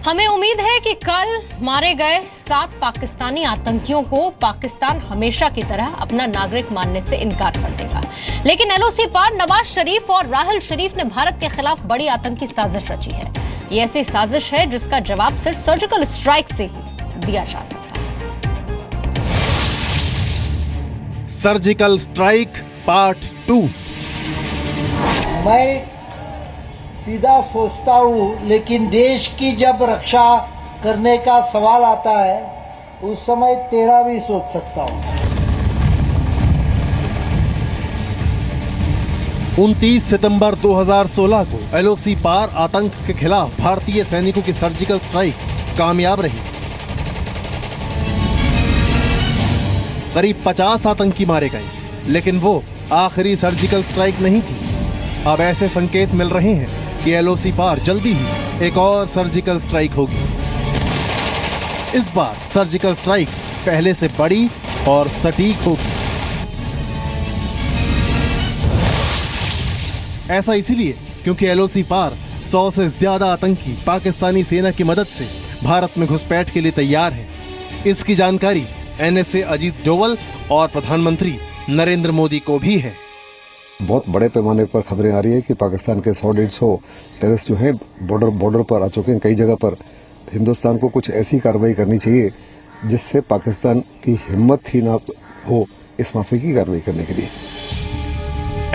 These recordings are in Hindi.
हमें उम्मीद है कि कल मारे गए 7 पाकिस्तानी आतंकियों को पाकिस्तान हमेशा की तरह अपना नागरिक मानने से इनकार कर देगा। लेकिन एलओसी पार नवाज शरीफ और राहल शरीफ ने भारत के खिलाफ बड़ी आतंकी साजिश रची है। ये ऐसी साजिश है जिसका जवाब सिर्फ सर्जिकल स्ट्राइक से ही दिया जा सकता है। Surgical strike part 2। मैं सीधा सोचता हूँ, लेकिन देश की जब रक्षा करने का सवाल आता है उस समय टेढ़ा भी सोच सकता हूँ। 29 सितंबर 2016 को एलओसी पार आतंक के खिलाफ भारतीय सैनिकों की सर्जिकल स्ट्राइक कामयाब रही। करीब 50 आतंकी मारे गए, लेकिन वो आखिरी सर्जिकल स्ट्राइक नहीं थी। अब ऐसे संकेत मिल रहे हैं कि एलओसी पार जल्दी ही एक और सर्जिकल स्ट्राइक होगी। इस बार सर्जिकल स्ट्राइक पहले से बड़ी और सटीक होगी। ऐसा इसीलिए क्योंकि एलओसी पार 100 से ज्यादा आतंकी पाकिस्तानी सेना की मदद से भारत में घुसपैठ के लिए तैयार हैं। इसकी जानकारी एनएसए अजीत डोवल और प्रधानमंत्री नरेंद्र मोदी को भी है। बहुत बड़े पैमाने पर खबरें आ रही है कि पाकिस्तान के 100-150 टेररिस्ट जो हैं बॉर्डर पर आ चुके हैं। कई जगह पर हिंदुस्तान को कुछ ऐसी कार्रवाई करनी चाहिए जिससे पाकिस्तान की हिम्मत ही ना हो इस माफी की कार्रवाई करने के लिए।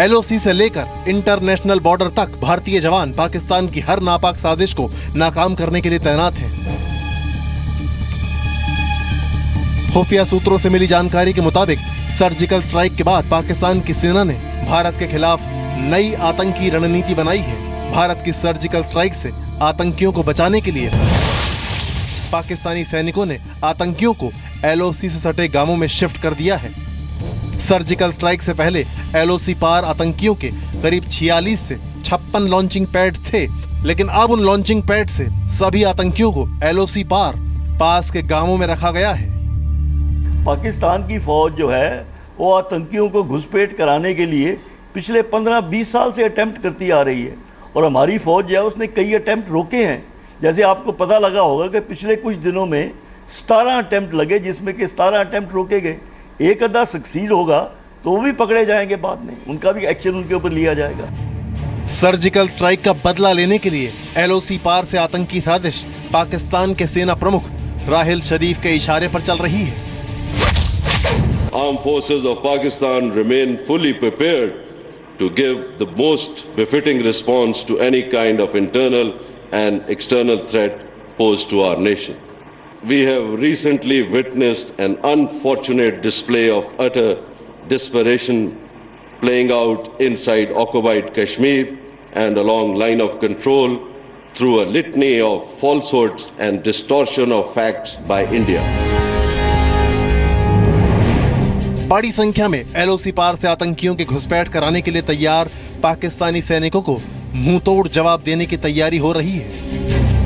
एलओसी से लेकर इंटरनेशनल बॉर्डर तक भारतीय जवान पाकिस्तान की हर नापाक साजिश को नाकाम करने के लिए तैनात हैं। खुफिया सूत्रों से मिली जानकारी के मुताबिक सर्जिकल स्ट्राइक के बाद पाकिस्तान की सेना ने भारत के खिलाफ नई आतंकी रणनीति बनाई है। भारत की सर्जिकल स्ट्राइक से आतंकियों को बचाने के लिए पाकिस्तानी सैनिकों ने आतंकियों को एलओसी से सटे गांवों में शिफ्ट कर दिया है। सर्जिकल स्ट्राइक से पहले एलओसी पार आतंकियों के करीब 46 से 56 लॉन्चिंग पैड थे, लेकिन अब उन लॉन्चिंग पैड से सभी आतंकियों को एलओसी पार पास के गांवों में रखा गया है। पाकिस्तान की फौज जो है वो आतंकियों को घुसपैठ कराने के लिए पिछले 15-20 साल से अटेम्प्ट करती आ रही है, और हमारी फौज जो है उसने कई अटेम्प्ट रोके हैं। जैसे आपको पता लगा होगा कि पिछले कुछ दिनों में 17 अटेम्प्ट लगे, जिसमें कि 17 अटेम्प्ट रोके गए। एक आधा सक्सीड होगा तो वो भी पकड़े जाएंगे, बाद में उनका भी एक्शन उनके ऊपर लिया जाएगा। सर्जिकल स्ट्राइक का बदला लेने के लिए एलओसी पार से आतंकी साजिश पाकिस्तान के सेना प्रमुख राहल शरीफ के इशारे पर चल रही है। Armed forces of Pakistan remain fully prepared to give the most befitting response to any kind of internal and external threat posed to our nation. We have recently witnessed an unfortunate display of utter desperation playing out inside occupied Kashmir and along line of control through a litany of falsehoods and distortion of facts by India. बड़ी संख्या में एलओसी पार से आतंकियों के घुसपैठ कराने के लिए तैयार पाकिस्तानी सैनिकों को मुंहतोड़ जवाब देने की तैयारी हो रही है।